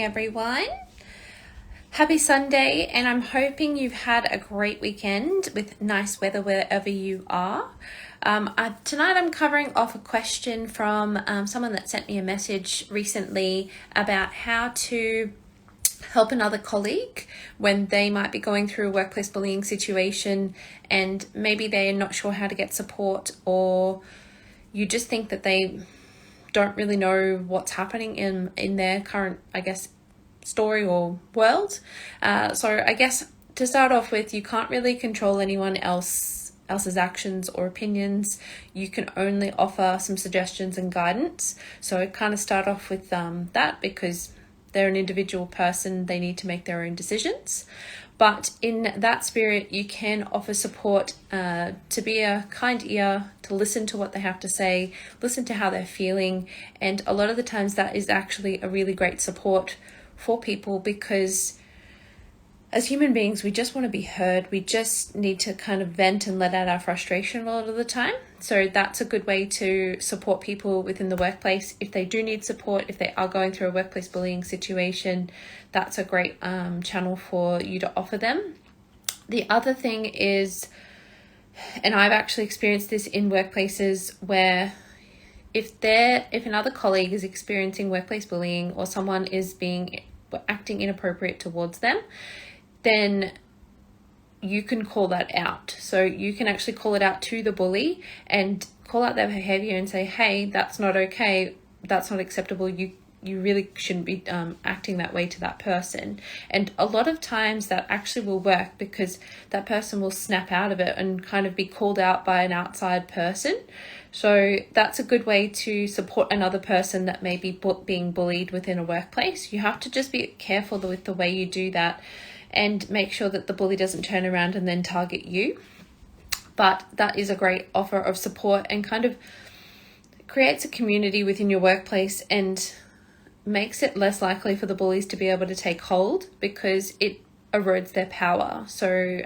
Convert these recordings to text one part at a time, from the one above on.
morning, everyone. Happy Sunday, and I'm hoping you've had a great weekend with nice weather wherever you are. Tonight I'm covering off a question from someone that sent me a message recently about how to help another colleague when they might be going through a workplace bullying situation and maybe they're not sure how to get support, or you just think that they don't really know what's happening in their current, story or world. So I guess to start off with, you can't really control anyone else's actions or opinions. You can only offer some suggestions and guidance. So I kind of start off with that, because they're an individual person, they need to make their own decisions. But in that spirit, you can offer support to be a kind ear, to listen to what they have to say, listen to how they're feeling. And a lot of the times that is actually a really great support for people, because as human beings, we just want to be heard. We just need to kind of vent and let out our frustration a lot of the time. So that's a good way to support people within the workplace. If they do need support, if they are going through a workplace bullying situation, that's a great channel for you to offer them. The other thing is, and I've actually experienced this in workplaces, where if another colleague is experiencing workplace bullying, or someone is acting inappropriate towards them, then you can call that out. So you can actually call it out to the bully and call out their behavior and say, hey, that's not okay. That's not acceptable. You really shouldn't be acting that way to that person. And a lot of times that actually will work, because that person will snap out of it and kind of be called out by an outside person. So that's a good way to support another person that may be being bullied within a workplace. You have to just be careful with the way you do that, and make sure that the bully doesn't turn around and then target you. But that is a great offer of support, and kind of creates a community within your workplace and makes it less likely for the bullies to be able to take hold, because it erodes their power. So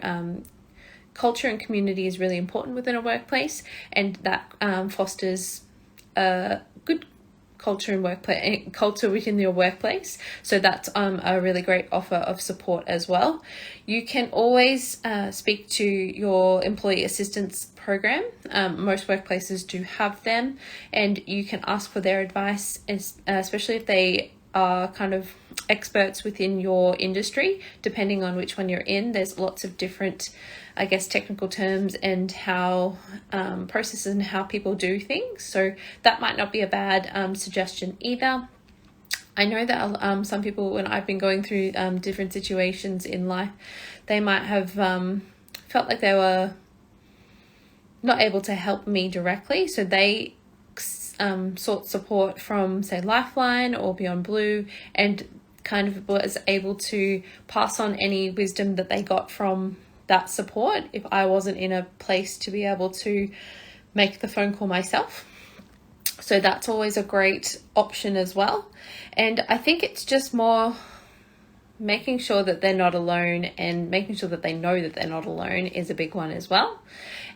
culture and community is really important within a workplace, and that fosters a good culture within your workplace. So that's a really great offer of support as well. You can always speak to your employee assistance program. Most workplaces do have them, and you can ask for their advice, especially if they are kind of experts within your industry. Depending on which one you're in, there's lots of different technical terms and how processes and how people do things. So that might not be a bad suggestion either. I know that some people, when I've been going through different situations in life, they might have felt like they were not able to help me directly. So they sought support from, say, Lifeline or Beyond Blue, and kind of was able to pass on any wisdom that they got from that support if I wasn't in a place to be able to make the phone call myself. So that's always a great option as well. And I think it's just more making sure that they're not alone, and making sure that they know that they're not alone is a big one as well.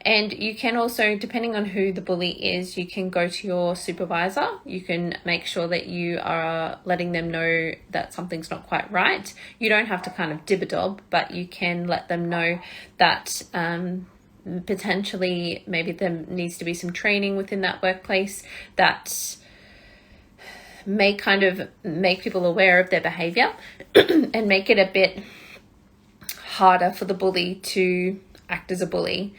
And you can also, depending on who the bully is, you can go to your supervisor. You can make sure that you are letting them know that something's not quite right. You don't have to kind of dib-a-dob, but you can let them know that potentially maybe there needs to be some training within that workplace that may kind of make people aware of their behavior and make it a bit harder for the bully to act as a bully.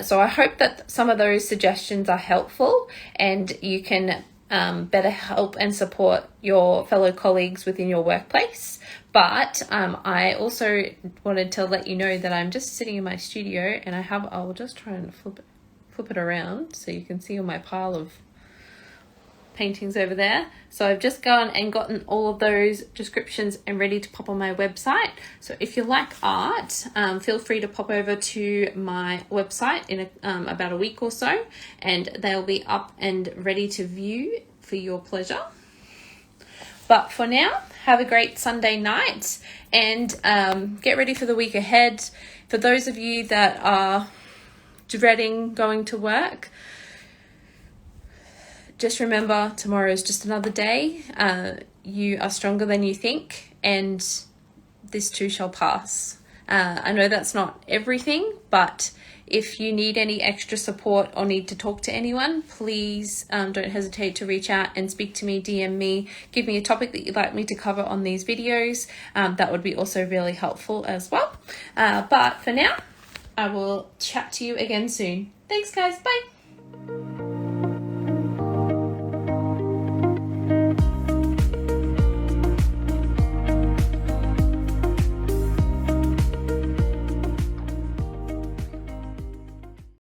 So I hope that some of those suggestions are helpful, and you can better help and support your fellow colleagues within your workplace. But I also wanted to let you know that I'm just sitting in my studio, and I'll just try and flip it around so you can see all my pile of paintings over there. So I've just gone and gotten all of those descriptions and ready to pop on my website. So if you like art, feel free to pop over to my website in about a week or so, and they'll be up and ready to view for your pleasure. But for now, have a great Sunday night, and get ready for the week ahead. For those of you that are dreading going to work, just remember, tomorrow is just another day. you are stronger than you think, and this too shall pass. I know that's not everything, but if you need any extra support or need to talk to anyone, please don't hesitate to reach out and speak to me, DM me, give me a topic that you'd like me to cover on these videos. That would be also really helpful as well. But for now, I will chat to you again soon. Thanks, guys. Bye.